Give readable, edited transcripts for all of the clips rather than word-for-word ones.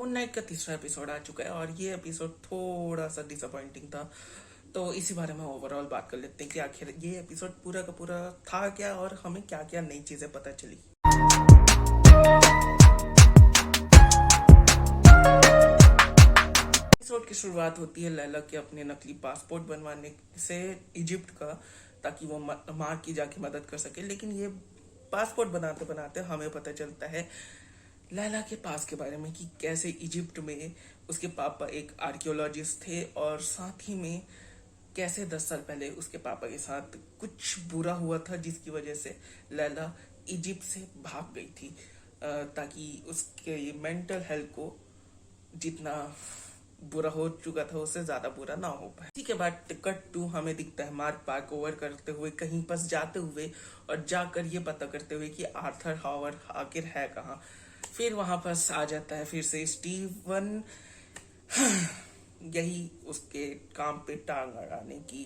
Moon night का तीसरा episode आ चुका है और ये एपिसोड थोड़ा सा डिसअपॉइंटिंग था। तो इसी बारे में ओवरऑल बात कर लेते हैं कि आखिर ये एपिसोड पूरा का पूरा था क्या और हमें क्या क्या नई चीजें पता चली। एपिसोड की शुरुआत होती है लैला के अपने नकली पासपोर्ट बनवाने से इजिप्ट का, ताकि वो मार्क की जाके मदद कर सके। लेकिन ये पासपोर्ट बनाते बनाते हमें पता चलता है लैला के पास के बारे में कि कैसे इजिप्ट में उसके पापा एक आर्कियोलॉजिस्ट थे और साथ ही में कैसे 10 साल पहले उसके पापा के साथ कुछ बुरा हुआ था जिसकी वजह से लैला इजिप्ट से भाग गई थी, ताकि उसके मेंटल हेल्थ को जितना बुरा हो चुका था उससे ज्यादा बुरा ना हो पाए। इसी के बाद कट टू हमें दिखता है मार्क पार्क ओवर करते हुए कहीं पास जाते हुए और जाकर ये पता करते हुए कि आर्थर हावर आखिर है कहाँ। फिर वहां पास आ जाता है फिर से स्टीवन, यही उसके काम पे टांग अड़ाने की,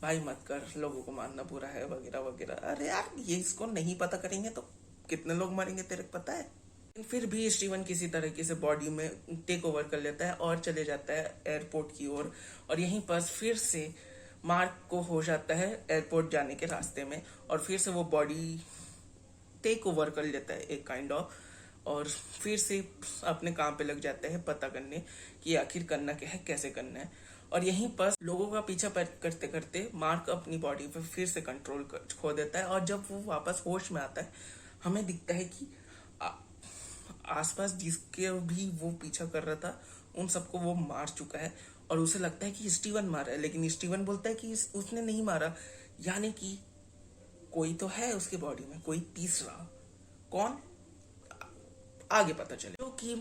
भाई मत कर, लोगों को मारना बुरा है वगैरह वगैरह। अरे यार ये इसको नहीं पता करेंगे तो कितने लोग मरेंगे तेरे को पता है। फिर भी स्टीवन किसी तरीके से बॉडी में टेक ओवर कर लेता है और चले जाता है एयरपोर्ट की ओर। और यहीं पर फिर से मार्क को हो जाता है एयरपोर्ट जाने के रास्ते में और फिर से वो बॉडी टेक ओवर कर लेता है एक काइंड ऑफ, और फिर से अपने काम पे लग जाते हैं पता करने कि आखिर करना क्या है, कैसे करना है। और यहीं पर लोगों का पीछा करते करते मार्क अपनी बॉडी पर फिर से कंट्रोल खो देता है और जब वो वापस होश में आता है हमें दिखता है कि आसपास जिसके भी वो पीछा कर रहा था उन सबको वो मार चुका है। और उसे लगता है कि स्टीवन मारा है, लेकिन स्टीवन बोलता है कि उसने नहीं मारा, यानी कि कोई तो है उसके बॉडी में, कोई तीसरा। कौन, आगे पता चले। क्योंकि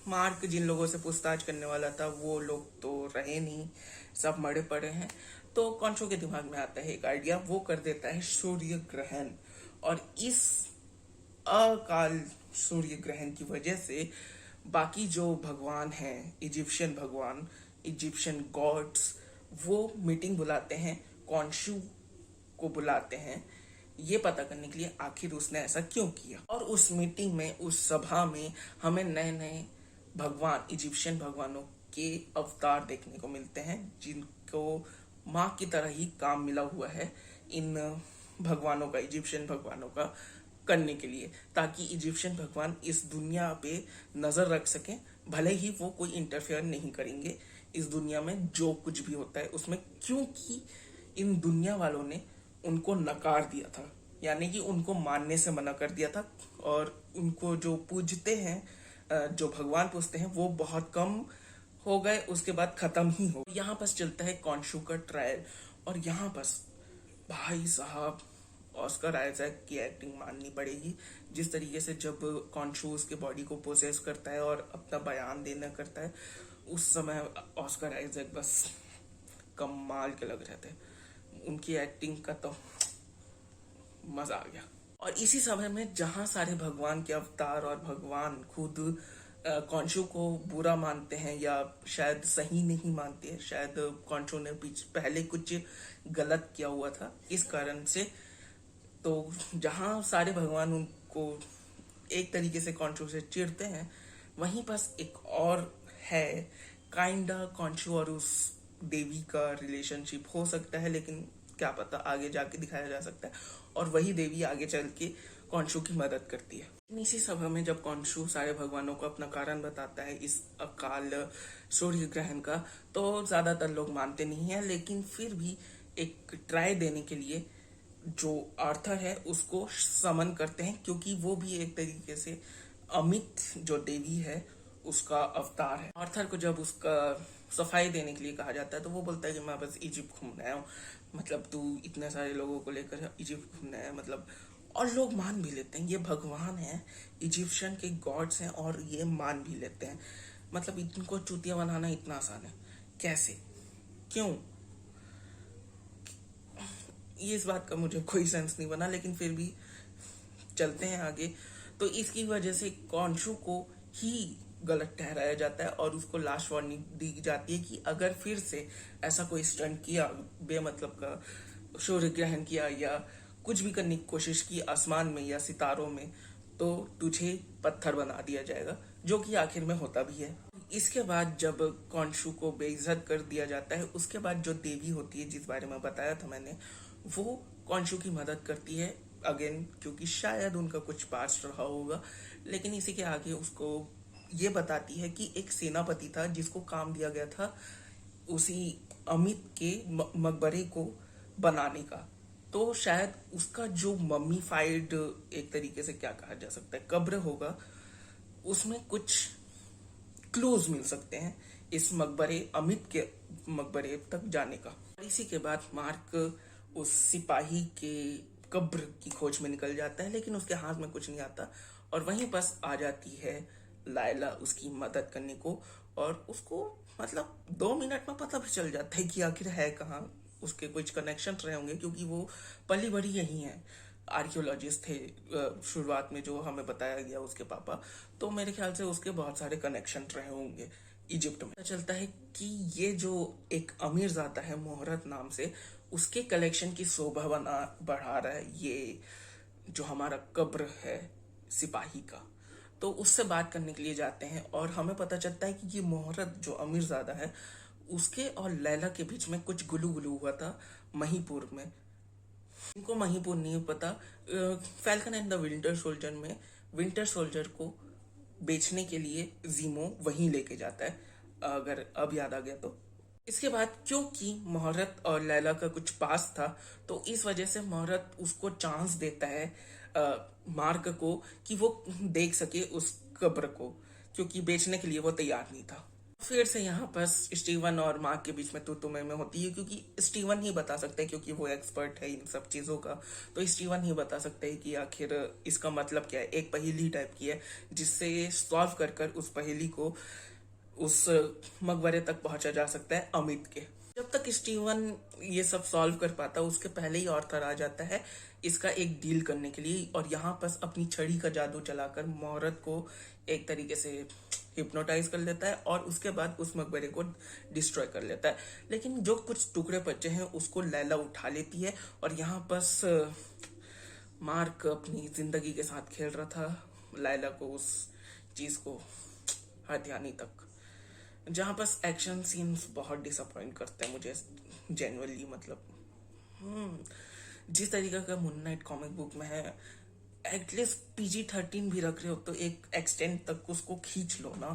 मार्क जिन लोगों से पूछताछ करने वाला था वो लोग तो रहे नहीं, सब मरे पड़े हैं। तो कॉन्शो के दिमाग में आता है एक आइडिया, वो कर देता है सूर्य ग्रहण। और इस अकाल सूर्य ग्रहण की वजह से बाकी जो भगवान हैं, इजिप्शियन भगवान, इजिप्शियन गॉड्स, वो मीटिंग बुलाते हैं, कॉन्शु को बुलाते हैं ये पता करने के लिए आखिर उसने ऐसा क्यों किया। और उस मीटिंग में, उस सभा में हमें नए नए भगवान, इजिप्शियन भगवानों के अवतार देखने को मिलते हैं जिनको माँ की तरह ही काम मिला हुआ है इन भगवानों का, इजिप्शियन भगवानों का करने के लिए, ताकि इजिप्शियन भगवान इस दुनिया पे नजर रख सकें। भले ही वो कोई इंटरफेयर नहीं करेंगे इस दुनिया में जो कुछ भी होता है उसमें, क्योंकि इन दुनिया वालों ने उनको नकार दिया था, यानी कि उनको मानने से मना कर दिया था। और उनको जो पूजते हैं, जो भगवान पूजते हैं वो बहुत कम हो गए, उसके बाद खत्म ही हो। यहाँ पर चलता है कॉन्शु का ट्रायल और यहाँ पर भाई साहब ऑस्कर आइजैक की एक्टिंग माननी पड़ेगी। जिस तरीके से जब कॉन्शु उसके बॉडी को प्रोसेस करता है और अपना बयान देना करता है, उस समय ऑस्कर आइजैक बस कमाल के लग रहे थे। उनकी एक्टिंग का तो मजा आ गया। और इसी समय में जहां सारे भगवान के अवतार और भगवान खुद कॉन्शु को बुरा मानते हैं या शायद सही नहीं मानते हैं, शायद कॉन्शु ने पहले कुछ गलत किया हुआ था इस कारण से, तो जहां सारे भगवान उनको एक तरीके से कॉन्शु से चिढ़ते हैं, वहीं पास एक और है काइंडा कॉन्शु और उस देवी का रिलेशनशिप हो सकता है, लेकिन क्या पता आगे जाके दिखाया जा सकता है। और वही देवी आगे चल के कॉन्शु की मदद करती है। इसी सभा में जब कॉन्शु सारे भगवानों को अपना कारण बताता है इस अकाल सूर्य ग्रहण का, तो ज्यादातर लोग मानते नहीं है, लेकिन फिर भी एक ट्राई देने के लिए जो आर्थर है उसको समन करते हैं, क्योंकि वो भी एक तरीके से अमित जो देवी है उसका अवतार है। आर्थर को जब उसका सफाई देने के लिए कहा जाता है तो वो बोलता है कि मैं बस इजिप्ट घूमने आया हूँ, मतलब तू इतने सारे लोगों को लेकर इजिप्ट घूमने आया मतलब। और लोग मान भी लेते हैं, ये भगवान है, इजिप्शियन के गॉड्स हैं और ये मान भी लेते हैं। मतलब इनको चूतिया बनाना इतना आसान है कैसे, क्यों, ये इस बात का मुझे कोई सेंस नहीं बना। लेकिन फिर भी चलते हैं आगे। तो इसकी वजह से कॉन्शु को ही गलत ठहराया जाता है और उसको लास्ट वार्निंग दी जाती है कि अगर फिर से ऐसा कोई स्टंट किया, बेमतलब का सूर्य ग्रहण किया या कुछ भी करने की कोशिश की आसमान में या सितारों में, तो तुझे पत्थर बना दिया जाएगा, जो कि आखिर में होता भी है। इसके बाद जब कॉन्शु को बेइज्जत कर दिया जाता है, उसके बाद जो देवी होती है जिस बारे में बताया था मैंने, वो कॉन्शु की मदद करती है अगेन, क्योंकि शायद उनका कुछ पास्ट रहा होगा। लेकिन इसी के आगे उसको ये बताती है कि एक सेनापति था जिसको काम दिया गया था उसी अमित के मकबरे को बनाने का। तो शायद उसका जो मम्मीफाइड, एक तरीके से क्या कहा जा सकता है, कब्र होगा, उसमें कुछ क्लूज मिल सकते हैं इस मकबरे, अमित के मकबरे तक जाने का। इसी के बाद मार्क उस सिपाही के कब्र की खोज में निकल जाता है, लेकिन उसके हाथ में कुछ नहीं आता। और वहीं पास आ जाती है लायला उसकी मदद करने को, और उसको मतलब 2 मिनट में पता भी चल जाता है कि आखिर है कहाँ। उसके कुछ कनेक्शन रहे होंगे, क्योंकि वो पली बड़ी यही है, आर्कियोलॉजिस्ट थे शुरुआत में, जो हमें बताया गया उसके पापा। तो मेरे ख्याल से उसके बहुत सारे कनेक्शन रहे होंगे इजिप्ट में। पता चलता है कि ये जो एक अमीर ज़ादा है मोहरत नाम से, उसके कलेक्शन की शोभा बढ़ा रहा है ये जो हमारा कब्र है सिपाही का। तो उससे बात करने के लिए जाते हैं, और हमें पता चलता है कि ये मोहरत जो अमीर ज़ादा है, उसके और लैला के बीच में कुछ गुलू गुलू हुआ था महीपुर में। इनको महीपुर नहीं पता। Falcon and the winter soldier में विंटर सोल्जर को बेचने के लिए जीमो वहीं लेके जाता है, अगर अब याद आ गया तो। इसके बाद क्योंकि मोहरत और लैला का कुछ पास था, तो इस वजह से मोहरत उसको चांस देता है मार्क को, कि वो देख सके उस कब्र को, क्योंकि बेचने के लिए वो तैयार नहीं था। फिर से यहाँ पर स्टीवन और मार्क के बीच में तू मैं होती है, क्योंकि स्टीवन ही बता सकता है, क्योंकि वो एक्सपर्ट है इन सब चीज़ों का। तो स्टीवन ही बता सकते हैं कि आखिर इसका मतलब क्या है। एक पहेली टाइप की है, जिससे सॉल्व कर कर उस पहेली को उस मकबरे तक पहुंचा जा सकता है अमित के। जब तक स्टीवन ये सब सॉल्व कर पाता, उसके पहले ही ऑर्थर आ जाता है इसका एक डील करने के लिए, और यहाँ पर अपनी छड़ी का जादू चलाकर मोहरत को एक तरीके से हिप्नोटाइज कर लेता है, और उसके बाद उस मकबरे को डिस्ट्रॉय कर लेता है। लेकिन जो कुछ टुकड़े बचे हैं उसको लैला उठा लेती है, और यहाँ पर मार्क अपनी जिंदगी के साथ खेल रहा था लैला को उस चीज को हथियाने तक। जहाँ पर एक्शन सीन्स बहुत डिसअपॉइंट करते हैं मुझे जेन्युइनली, मतलब जिस तरीके का मून नाइट कॉमिक बुक में है, एटलीस्ट PG-13 भी रख रहे हो तो एक एक्सटेंट तक उसको खींच लो ना,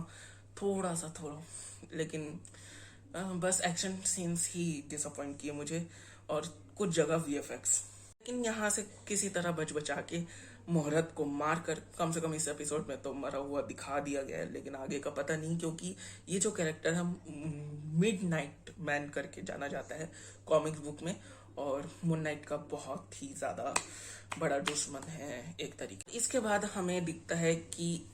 थोड़ा सा थोड़ा। लेकिन बस एक्शन सीन्स ही डिसअपॉइंट किए मुझे, और कुछ जगह VFX। लेकिन यहाँ से किसी तरह बच बचा के मोहरत को मार कर, कम से कम इस एपिसोड में तो मरा हुआ दिखा दिया गया है, लेकिन आगे का पता नहीं, क्योंकि ये जो कैरेक्टर है मिड नाइट मैन करके जाना जाता है कॉमिक्स बुक में, और मून नाइट का बहुत ही ज्यादा बड़ा दुश्मन है एक तरीके। इसके बाद हमें दिखता है कि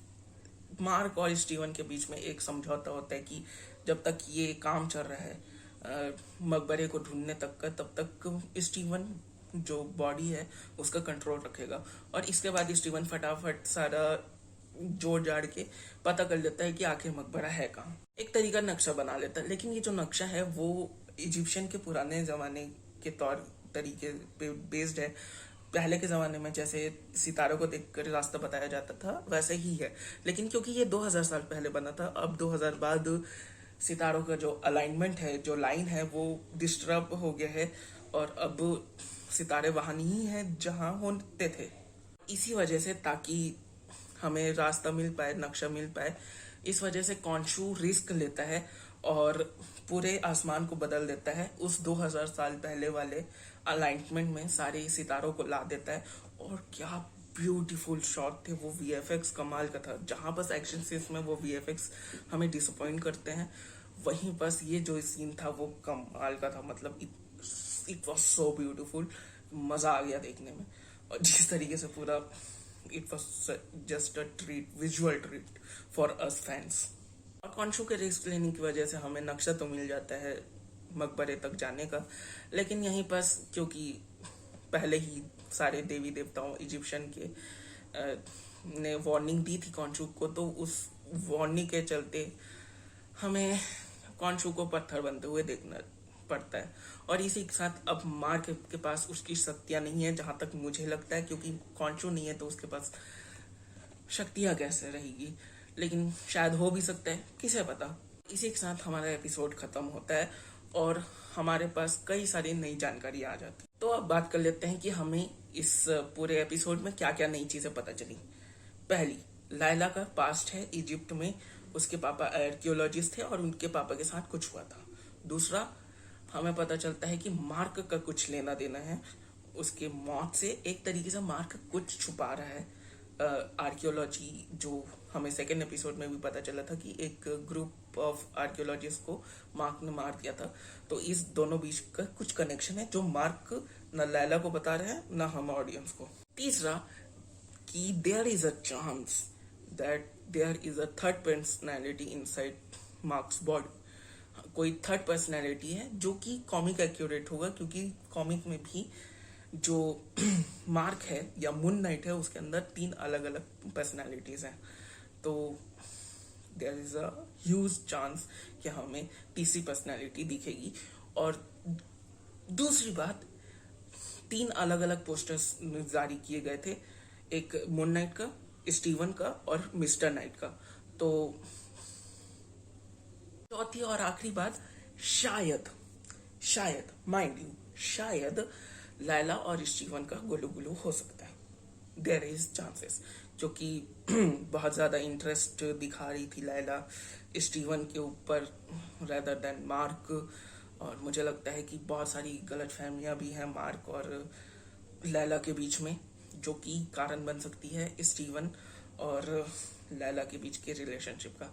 मार्क और स्टीवन के बीच में एक समझौता होता है कि जब तक ये काम चल रहा है मकबरे को ढूंढने तक का, तब तक स्टीवन जो बॉडी है उसका कंट्रोल रखेगा। और इसके बाद स्टीवन फटाफट सारा जोड़ जाड़ के पता कर लेता है कि आखिर मकबरा है कहाँ। एक तरीका नक्शा बना लेता है, लेकिन ये जो नक्शा है वो इजिप्शियन के पुराने जमाने के तौर तरीके पे बेस्ड है। पहले के ज़माने में जैसे सितारों को देखकर रास्ता बताया जाता था, वैसे ही है। लेकिन क्योंकि ये 2000 साल पहले बना था, अब 2000 बाद सितारों का जो अलाइनमेंट है, जो लाइन है, वो डिस्टर्ब हो गया है, और अब सितारे वहाँ नहीं है जहाँ होते थे। इसी वजह से, ताकि हमें रास्ता मिल पाए, नक्शा मिल पाए, इस वजह से कॉन्शु रिस्क लेता है और पूरे आसमान को बदल देता है। उस 2000 साल पहले वाले अलाइनमेंट में सारे सितारों को ला देता है, और क्या ब्यूटीफुल शॉट थे वो। VFX कमाल का था। जहां बस एक्शन सीन्स में वो VFX हमें डिसअपॉइंट करते हैं, वहीं बस ये जो सीन था वो कमाल का था। मतलब इट वॉज सो ब्यूटीफुल, मजा आ गया देखने में। और जिस तरीके से पूरा, it was just a treat, visual treat for us fans. और कॉन्शु के रिस्क लेने की वजह से हमें नक्शा तो मिल जाता है मकबरे तक जाने का, लेकिन यहीं पास क्योंकि पहले ही सारे देवी देवताओं इजिप्शियन के ने वार्निंग दी थी कॉन्शु को, तो उस वार्निंग के चलते हमें कॉन्शु को पत्थर बनते हुए देखना पड़ता है। और इसी के साथ अब मार्क के पास उसकी शक्तियां नहीं है, जहां तक मुझे लगता है, क्योंकि कॉन्शु नहीं है तो उसके पास शक्तियां कैसे रहेगी। लेकिन शायद हो भी सकता है, किसे पता। इसी के साथ हमारा एपिसोड खत्म होता है और हमारे पास कई सारी नई जानकारी आ जाती है। तो अब बात कर लेते हैं कि हमें इस पूरे एपिसोड में क्या क्या नई चीजें पता चली। पहली, लायला का पास्ट है इजिप्ट में, उसके पापा आर्कियोलॉजिस्ट थे और उनके पापा के साथ कुछ हुआ था। दूसरा, हमें पता चलता है कि मार्क का कुछ लेना देना है उसके मौत से। एक तरीके से मार्क कुछ छुपा रहा है आर्कियोलॉजी, जो हमें सेकेंड एपिसोड में भी पता चला था कि एक ग्रुप ऑफ आर्कियोलॉजिस्ट को मार्क ने मार दिया था। तो इस दोनों बीच का कुछ कनेक्शन है जो मार्क न लैला को बता रहा है न हम ऑडियंस को। तीसरा, कि there is a chance that there is a third personality inside Mark's body. कोई थर्ड पर्सनैलिटी है जो कि कॉमिक एक्यूरेट होगा, क्योंकि कॉमिक में भी जो मार्क है या मून नाइट है उसके अंदर 3 अलग अलग पर्सनालिटीज हैं। तो there is a huge chance कि हमें तीसरी पर्सनालिटी दिखेगी। और दूसरी बात, 3 अलग अलग पोस्टर्स जारी किए गए थे, एक मून नाइट का, स्टीवन का और मिस्टर नाइट का। तो चौथी और आखिरी बात, शायद शायद माइंड यू, शायद लैला और स्टीवन का गुलू गुलू हो सकता है। देयर इज चांसेस, जो कि बहुत ज्यादा इंटरेस्ट दिखा रही थी लैला स्टीवन के ऊपर रेदर देन मार्क। और मुझे लगता है कि बहुत सारी गलत फहमियां भी हैं मार्क और लैला के बीच में, जो कि कारण बन सकती है स्टीवन और लैला के बीच के रिलेशनशिप का।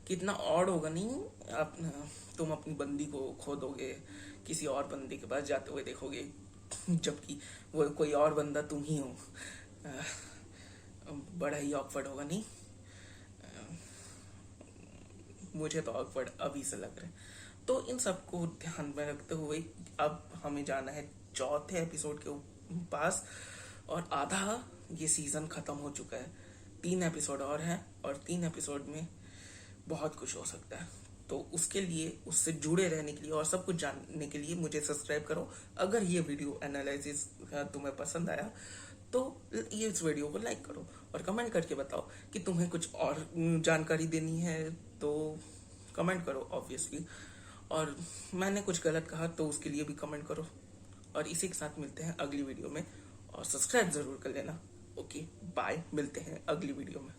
कितना ऑड होगा नहीं, आप तुम अपनी बंदी को खो दोगे, किसी और बंदी के पास जाते हुए देखोगे, जबकि वो कोई और बंदा तुम ही हो। बड़ा ही ऑकवर्ड होगा नहीं? मुझे तो ऑकवर्ड अभी से लग रहा है। तो इन सबको ध्यान में रखते हुए अब हमें जाना है चौथे एपिसोड के पास, और आधा ये सीजन खत्म हो चुका है। 3 एपिसोड और हैं और 3 एपिसोड में बहुत कुछ हो सकता है। तो उसके लिए, उससे जुड़े रहने के लिए और सब कुछ जानने के लिए मुझे सब्सक्राइब करो। अगर ये वीडियो एनालिसिस तुम्हें पसंद आया तो ये इस वीडियो को लाइक करो और कमेंट करके बताओ कि तुम्हें कुछ और जानकारी देनी है तो कमेंट करो ऑब्वियसली। और मैंने कुछ गलत कहा तो उसके लिए भी कमेंट करो। और इसी के साथ मिलते हैं अगली वीडियो में, और सब्सक्राइब जरूर कर लेना। ओके बाय, मिलते हैं अगली वीडियो में।